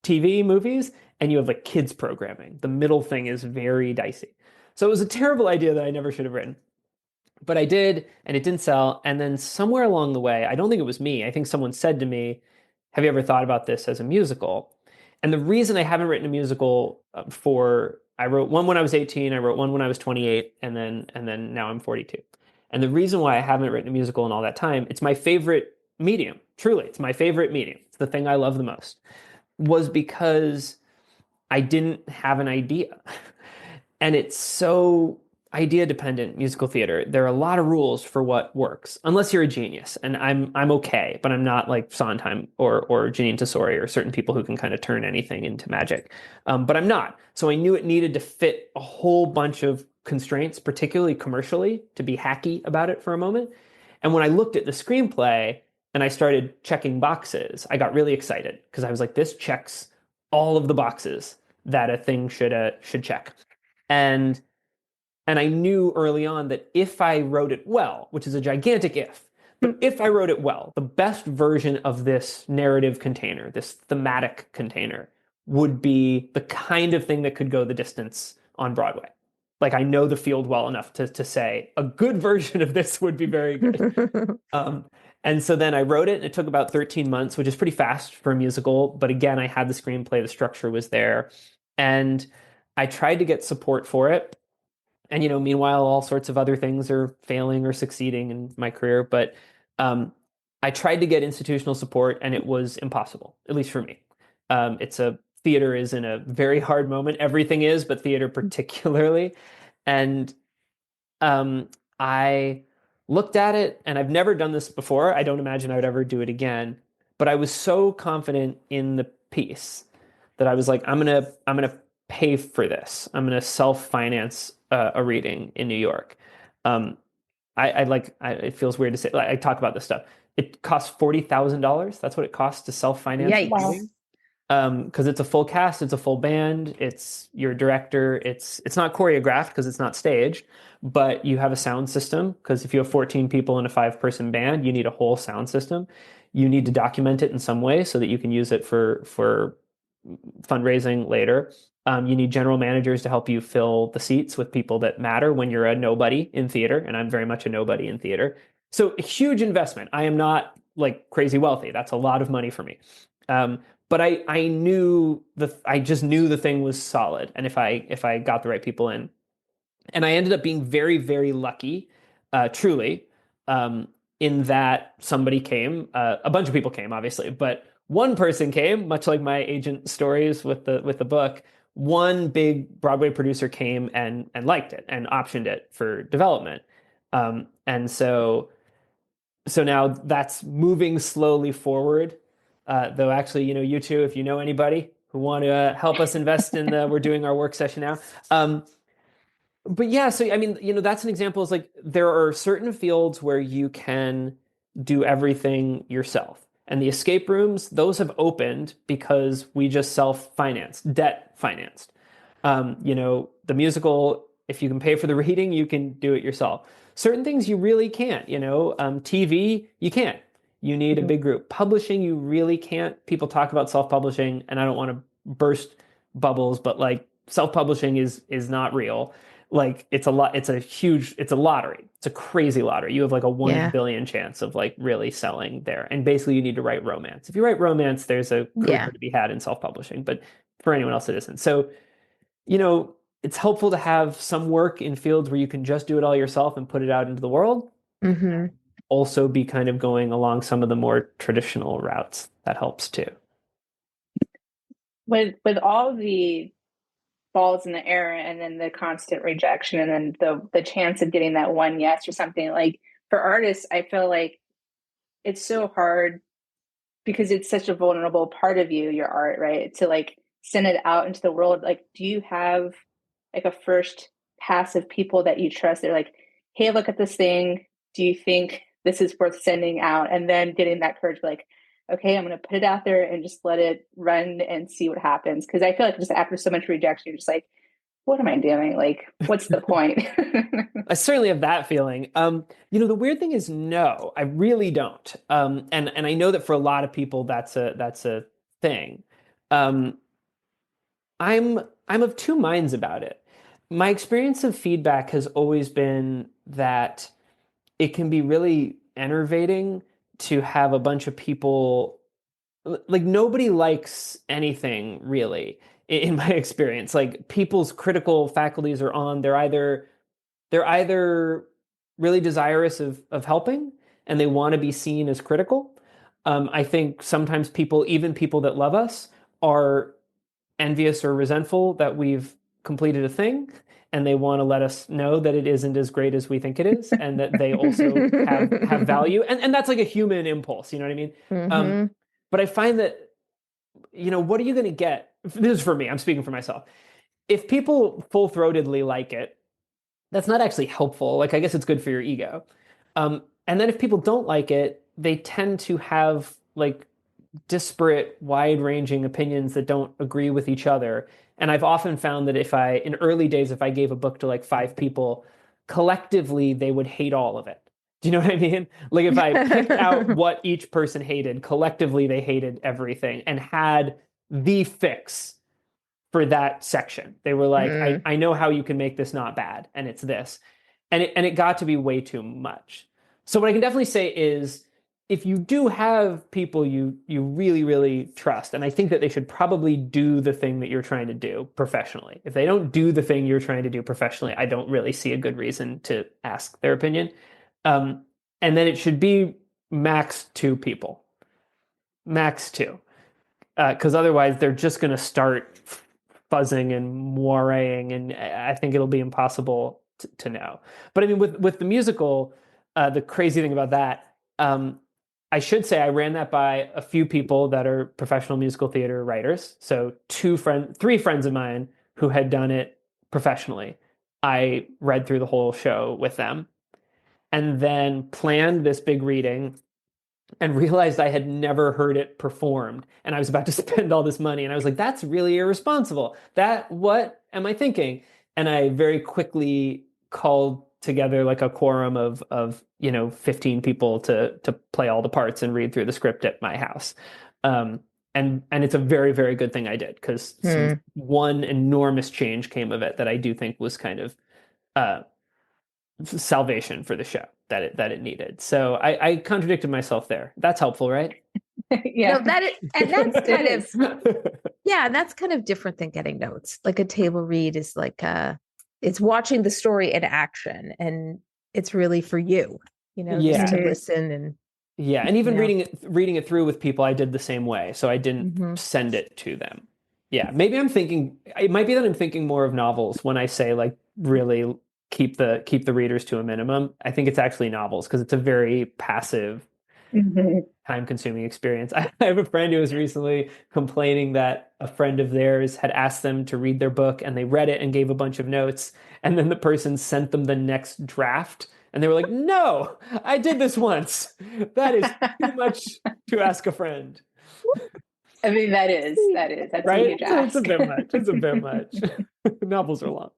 TV movies and you have like kids programming. The middle thing is very dicey. So it was a terrible idea that I never should have written. But I did, and it didn't sell. And then somewhere along the way, I don't think it was me. I think someone said to me, "Have you ever thought about this as a musical?" And the reason I haven't written a musical I wrote one when I was 18, I wrote one when I was 28, and then now I'm 42. And the reason why I haven't written a musical in all that time, it's my favorite medium. Truly, it's my favorite medium. It's the thing I love the most. Was because I didn't have an idea. And it's so idea dependent, musical theater. There are a lot of rules for what works, unless you're a genius. And I'm okay, but I'm not like Sondheim or Janine Tesori or certain people who can kind of turn anything into magic. But I'm not. So I knew it needed to fit a whole bunch of constraints, particularly commercially, to be hacky about it for a moment. And when I looked at the screenplay and I started checking boxes, I got really excited because I was like, this checks all of the boxes that a thing should check. And I knew early on that if I wrote it well, which is a gigantic if, but if I wrote it well, the best version of this narrative container, this thematic container, would be the kind of thing that could go the distance on Broadway. Like, I know the field well enough to say a good version of this would be very good. And so then I wrote it, and it took about 13 months, which is pretty fast for a musical. But again, I had the screenplay, the structure was there. And I tried to get support for it. And, meanwhile, all sorts of other things are failing or succeeding in my career. But I tried to get institutional support, and it was impossible, at least for me. Theater is in a very hard moment. Everything is, but theater particularly. And I looked at it, and I've never done this before. I don't imagine I would ever do it again. But I was so confident in the piece that I was like, I'm gonna pay for this. I'm gonna self-finance a reading in New York. It feels weird to say. Like, I talk about this stuff. It costs $40,000. That's what it costs to self-finance a Yikes. reading. Because it's a full cast, it's a full band, it's your director, it's not choreographed because it's not staged, but you have a sound system, because if you have 14 people in a 5-person band, you need a whole sound system. You need to document it in some way so that you can use it for fundraising later. You need general managers to help you fill the seats with people that matter when you're a nobody in theater, and I'm very much a nobody in theater. So a huge investment. I am not like crazy wealthy. That's a lot of money for me. But I just knew the thing was solid, and if I got the right people in, and I ended up being very, very lucky, truly, in that somebody came. A bunch of people came, obviously, but one person came, much like my agent stories with the book. One big Broadway producer came and liked it and optioned it for development, and so now that's moving slowly forward. Though actually, you two, if you know anybody who want to help us invest in we're doing our work session now. But yeah, so I mean, that's an example. Is like there are certain fields where you can do everything yourself. And the escape rooms, those have opened because we just self-financed, debt financed. The musical, if you can pay for the reading, you can do it yourself. Certain things you really can't, TV, you can't. You need a big group. Publishing, you really can't. People talk about self-publishing, and I don't want to burst bubbles, but like self-publishing is not real. Like it's a lottery. It's a crazy lottery. You have like a 1 in a billion chance of like really selling there. And basically you need to write romance. If you write romance, there's a career to be had in self-publishing, but for anyone else it isn't. So, it's helpful to have some work in fields where you can just do it all yourself and put it out into the world. Mm-hmm. Also be kind of going along some of the more traditional routes. That helps too. With all the balls in the air and then the constant rejection and then the chance of getting that one yes or something, like for artists, I feel like it's so hard because it's such a vulnerable part of you, your art, right? To like send it out into the world. Like, do you have like a first pass of people that you trust? They're like, hey, look at this thing. Do you think this is worth sending out? And then getting that courage, like, okay, I'm going to put it out there and just let it run and see what happens. Because I feel like just after so much rejection, you're just like, what am I doing? Like, what's the point? I certainly have that feeling. The weird thing is, no, I really don't. And I know that for a lot of people, that's a thing. I'm of two minds about it. My experience of feedback has always been that it can be really enervating to have a bunch of people, like nobody likes anything really in my experience. Like people's critical faculties are on. They're either really desirous of helping and they want to be seen as critical. I think sometimes even people that love us, are envious or resentful that we've completed a thing, and they want to let us know that it isn't as great as we think it is, and that they also have value, and that's like a human impulse, you know what I mean? Mm-hmm. But I find that, what are you going to get? This is for me, I'm speaking for myself. If people full-throatedly like it, that's not actually helpful. Like, I guess it's good for your ego. And then if people don't like it, they tend to have like disparate, wide-ranging opinions that don't agree with each other. And I've often found that in early days, if I gave a book to like 5 people, collectively, they would hate all of it. Do you know what I mean? Like if I picked out what each person hated, collectively, they hated everything and had the fix for that section. They were like, I know how you can make this not bad, and it's this. And it got to be way too much. So what I can definitely say is, if you do have people you really, really trust, and I think that they should probably do the thing that you're trying to do professionally. If they don't do the thing you're trying to do professionally, I don't really see a good reason to ask their opinion. And then it should be max 2 people. Max 2. Because otherwise they're just going to start fuzzing and moiraying, and I think it'll be impossible to know. But I mean, with the musical, the crazy thing about that, I should say I ran that by a few people that are professional musical theater writers. So 3 friends of mine who had done it professionally. I read through the whole show with them, and then planned this big reading and realized I had never heard it performed, and I was about to spend all this money, and I was like, that's really irresponsible. What am I thinking? And I very quickly called together like a quorum of 15 people to play all the parts and read through the script at my house. And it's a very, very good thing I did, because one enormous change came of it that I do think was kind of salvation for the show that it needed. So I contradicted myself there. That's helpful, right? Yeah. No, that's kind of yeah, and that's kind of different than getting notes. Like a table read is like it's watching the story in action, and it's really for you, just to listen and and even reading it through with people, I did the same way. So I didn't send it to them. Yeah, maybe it might be that I'm thinking more of novels when I say like really keep the readers to a minimum. I think it's actually novels, because it's a very passive, time-consuming experience. I have a friend who was recently complaining that a friend of theirs had asked them to read their book, and they read it and gave a bunch of notes, and then the person sent them the next draft, and they were like, "No, I did this once. That is too much to ask a friend." I mean, that's right? a huge ask. It's a bit much. Novels are long.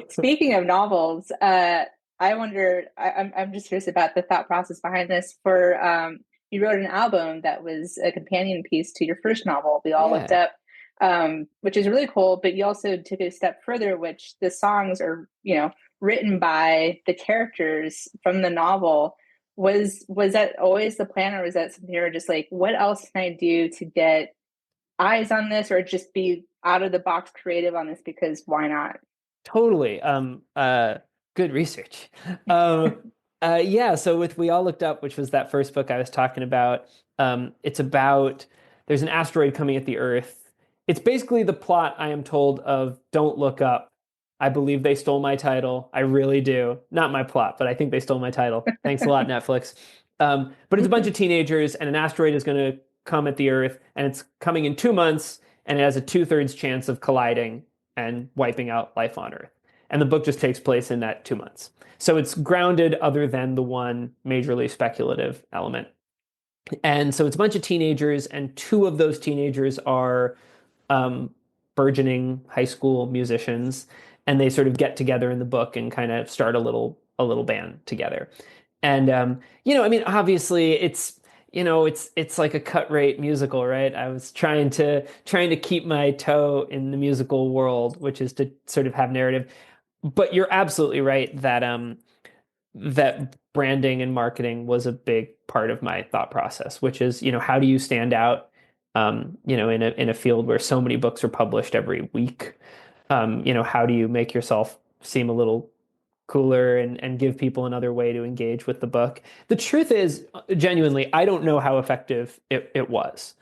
Speaking of novels, I wonder, I'm just curious about the thought process behind this. You wrote an album that was a companion piece to your first novel, We All Looked Up, which is really cool, but you also took it a step further, which the songs are, written by the characters from the novel. Was that always the plan, or was that something you were just like, what else can I do to get eyes on this, or just be out of the box creative on this, because why not? Totally. Good research. So with We All Looked Up, which was that first book I was talking about, it's about, there's an asteroid coming at the Earth. It's basically the plot, I am told, of Don't Look Up. I believe they stole my title. I really do. Not my plot, but I think they stole my title. Thanks a lot, Netflix. But it's a bunch of teenagers, and an asteroid is going to come at the Earth, and it's coming in 2 months, and it has a 2/3 chance of colliding and wiping out life on Earth. And the book just takes place in that 2 months. So it's grounded other than the one majorly speculative element. And so it's a bunch of teenagers, and 2 of those teenagers are burgeoning high school musicians, and they sort of get together in the book and kind of start a little band together. And obviously it's like a cut rate musical, right? I was trying to keep my toe in the musical world, which is to sort of have narrative. But you're absolutely right that that branding and marketing was a big part of my thought process, which is, how do you stand out, in a field where so many books are published every week? How do you make yourself seem a little cooler and give people another way to engage with the book? The truth is, genuinely, I don't know how effective it was.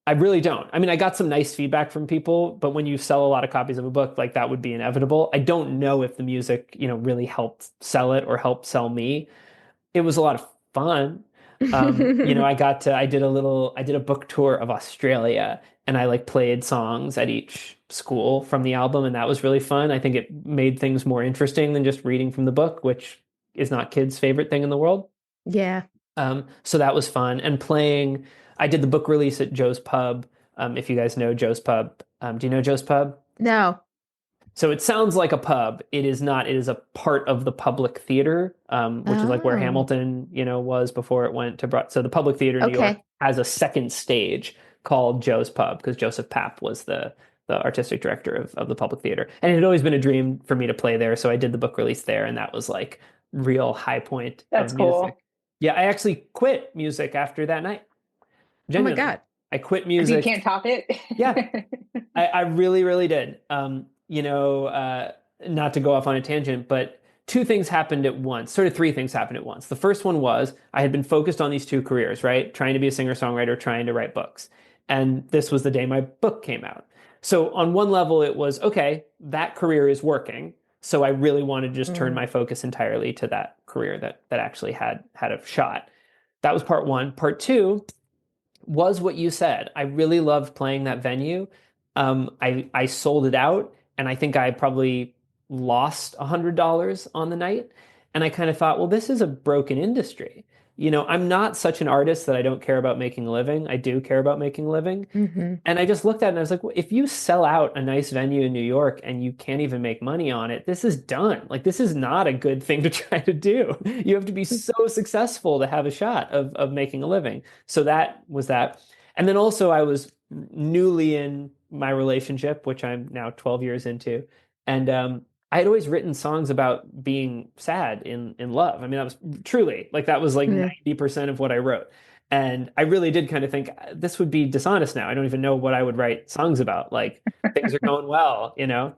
I really don't. I mean, I got some nice feedback from people, but when you sell a lot of copies of a book, like that would be inevitable. I don't know if the music, really helped sell it or helped sell me. It was a lot of fun. I did a book tour of Australia, and I like played songs at each school from the album, and that was really fun. I think it made things more interesting than just reading from the book, which is not kids' favorite thing in the world. Yeah. So that was fun. And playing, I did the book release at Joe's Pub. If you guys know Joe's Pub, do you know Joe's Pub? No. So it sounds like a pub. It is not. It is a part of the Public Theater, which is like where Oh, Hamilton, was before it went to Broad. So the Public Theater in New York okay. has a second stage called Joe's Pub because Joseph Papp was the artistic director of the Public Theater, and it had always been a dream for me to play there. So I did the book release there, and that was like real high point That's of music. cool. Yeah, I actually quit music after that night. Oh my Genuinely, God. I quit If you music. can't top it. Yeah. I really, really did. Not to go off on a tangent, but two things happened at once, sort of three things happened at once. The first one was I had been focused on these two careers, right? Trying to be a singer-songwriter, trying to write books. And this was the day my book came out. So on one level, it was, okay, that career is working. So I really wanted to just turn my focus entirely to that career that actually had a shot. That was part one. Part two was what you said. I really loved playing that venue. I sold it out, and I think I probably lost $100 on the night. And I kind of thought, well, this is a broken industry. I'm not such an artist that I don't care about making a living. I do care about making a living. Mm-hmm. And I just looked at it and I was like, well, if you sell out a nice venue in New York and you can't even make money on it, this is done. Like, this is not a good thing to try to do. You have to be so successful to have a shot of making a living. So that was that. And then also I was newly in my relationship, which I'm now 12 years into. And I had always written songs about being sad in love. I mean, that was truly like that was like 90% of what I wrote. And I really did kind of think this would be dishonest now. I don't even know what I would write songs about. Like things are going well. Fiona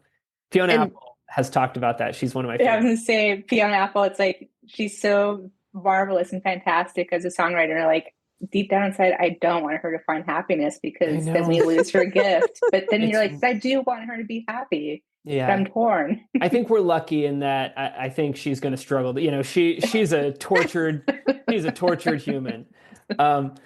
And Apple has talked about that. She's one of my Yeah, I was favorites. gonna say Fiona Apple, it's like she's so marvelous and fantastic as a songwriter. Like deep down inside, I don't want her to find happiness I because then know. we lose her gift. But then you're It's like, I do want her to be happy. But yeah. I'm torn. I think we're lucky in that I think she's going to struggle. She's a tortured human. But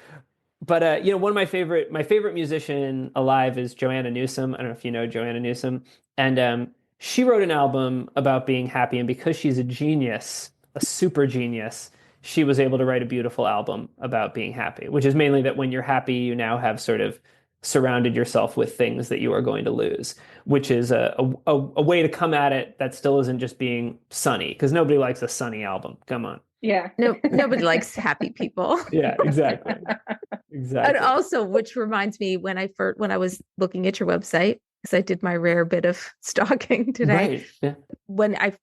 one of my favorite musician alive is Joanna Newsom. I don't know if you know Joanna Newsom, and she wrote an album about being happy, and because she's a genius, a super genius, she was able to write a beautiful album about being happy, which is mainly that when you're happy, you now have sort of surrounded yourself with things that you are going to lose, which is a way to come at it that still isn't just being sunny, because nobody likes a sunny album. Come on. Yeah. no, nobody likes happy people. Yeah, exactly. And also, which reminds me, when I was looking at your website, because I did my rare bit of stalking today, Right. Yeah. when I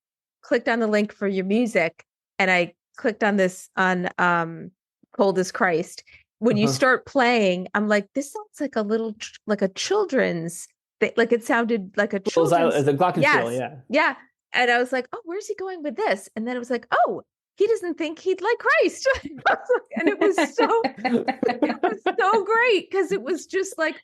clicked on the link for your music and I clicked on this on Cold as Christ, when you start playing, I'm like, this sounds like a little like a children's thing. Like it sounded like a children's. The glockenspiel, Yes. yeah. Yeah. And I was like, oh, where's he going with this? And then it was like, oh, he doesn't think he'd like Christ. And it was so great because it was just like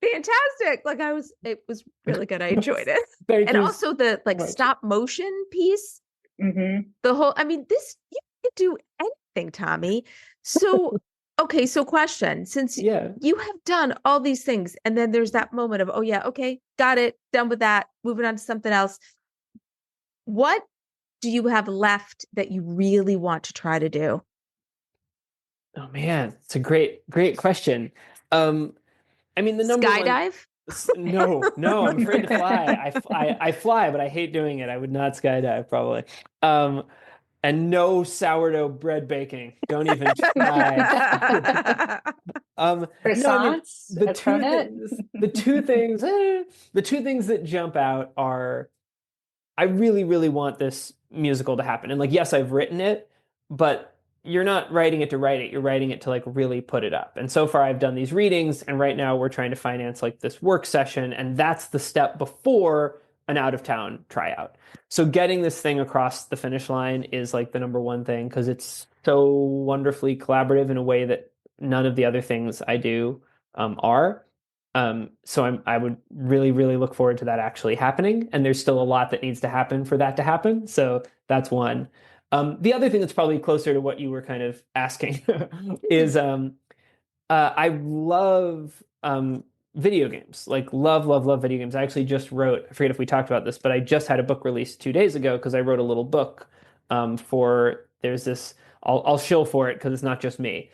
fantastic. Like it was really good. I enjoyed it. Thank And you also the like much. stop motion piece, Mm-hmm. the whole, I mean, you could do anything, Tommy. So, okay. So question, since Yeah. you have done all these things and then there's that moment of, oh yeah, okay, got it, done with that, moving on to something else. What do you have left that you really want to try to do? Oh man, it's a great question. I mean, the number one. Skydive? No, I'm afraid to fly. I fly, but I hate doing it. I would not skydive probably. And no sourdough bread baking. Don't even try. No, I mean, Croissants, the a two cronut. things, the two things that jump out are, I really, really want this musical to happen. And like, yes, I've written it, but you're not writing it to write it. You're writing it to like really put it up. And so far I've done these readings, and right now we're trying to finance like this work session. And that's the step before an out of town tryout. So getting this thing across the finish line is like the number one thing, because it's so wonderfully collaborative in a way that none of the other things I do are. So I would really, really look forward to that actually happening. And there's still a lot that needs to happen for that to happen. So that's one. The other thing that's probably closer to what you were kind of asking is I love video games, like love video games. I actually just wrote, I forget if we talked about this, but I just had a book released 2 days ago because I wrote a little book there's this I'll shill for it because it's not just me.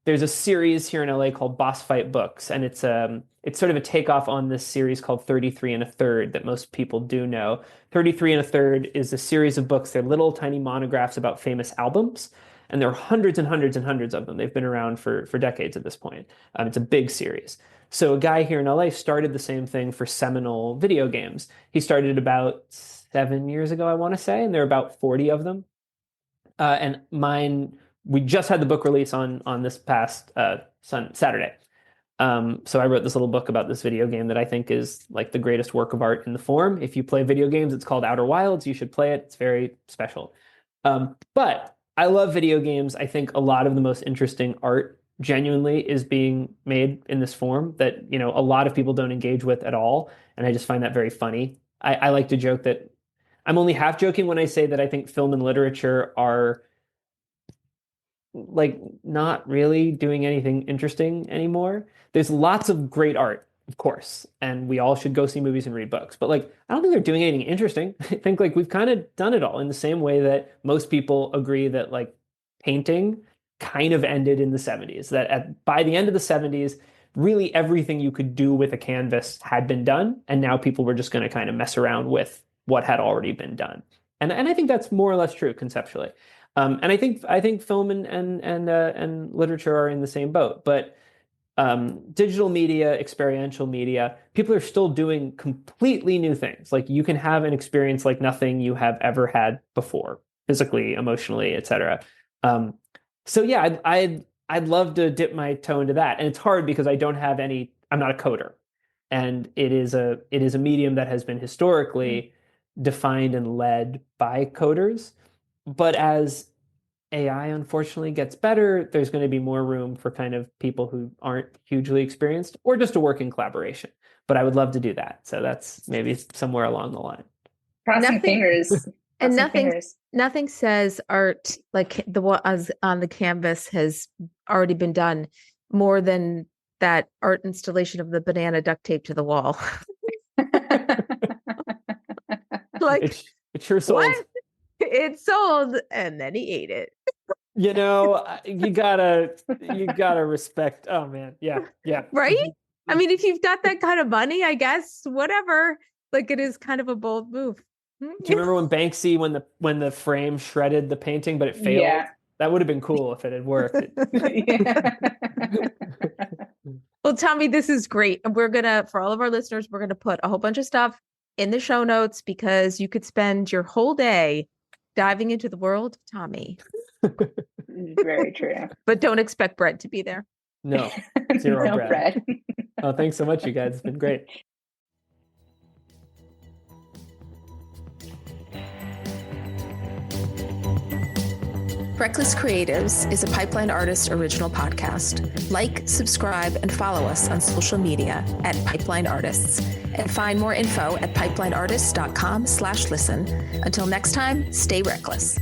There's a series here in LA called Boss Fight Books, and it's sort of a takeoff on this series called 33 and a Third that most people do know. 33 and a Third is a series of books. They're little tiny monographs about famous albums, and there are hundreds and hundreds and hundreds of them. They've been around for decades at this point. It's a big series. So a guy here in LA started the same thing for seminal video games. He started it about 7 years ago, I want to say, and there are about 40 of them. And mine, we just had the book release on this past Saturday. So I wrote this little book about this video game that I think is like the greatest work of art in the form. If you play video games, it's called Outer Wilds. You should play it. It's very special. But I love video games. I think a lot of the most interesting art genuinely is being made in this form that, you know, a lot of people don't engage with at all. And I just find that very funny. I like to joke that I'm only half joking when I say that I think film and literature are like not really doing anything interesting anymore. There's lots of great art, of course, and we all should go see movies and read books. But like, I don't think they're doing anything interesting. I think like we've kind of done it all in the same way that most people agree that like painting kind of ended in the 70s, that by the end of the 70s, really everything you could do with a canvas had been done. And now people were just going to kind of mess around with what had already been done. And I think that's more or less true conceptually. And I think film and literature are in the same boat. But digital media, experiential media, people are still doing completely new things. Like you can have an experience like nothing you have ever had before, physically, emotionally, etc. So yeah, I'd love to dip my toe into that. And it's hard because I'm not a coder. And it is a medium that has been historically defined and led by coders. But as AI unfortunately gets better, there's going to be more room for kind of people who aren't hugely experienced or just to work in collaboration. But I would love to do that. So that's maybe somewhere along the line. Crossing fingers. And nothing says art like the what on the canvas has already been done more than that art installation of the banana duct tape to the wall. Like it sure sold. What? It sold, and then he ate it. You know, you gotta respect. Oh man, yeah. Right? I mean, if you've got that kind of money, I guess whatever. Like it is kind of a bold move. Do you remember when Banksy, when the frame shredded the painting, but it failed? Yeah. That would have been cool if it had worked. Well, Tommy, this is great. And for all of our listeners, we're gonna put a whole bunch of stuff in the show notes because you could spend your whole day diving into the world of Tommy. Very true. But don't expect Brett to be there. No, zero no bread. Oh, thanks so much, you guys. It's been great. Reckless Creatives is a Pipeline Artists original podcast. Like, subscribe, and follow us on social media at Pipeline Artists. And find more info at pipelineartists.com/listen. Until next time, stay reckless.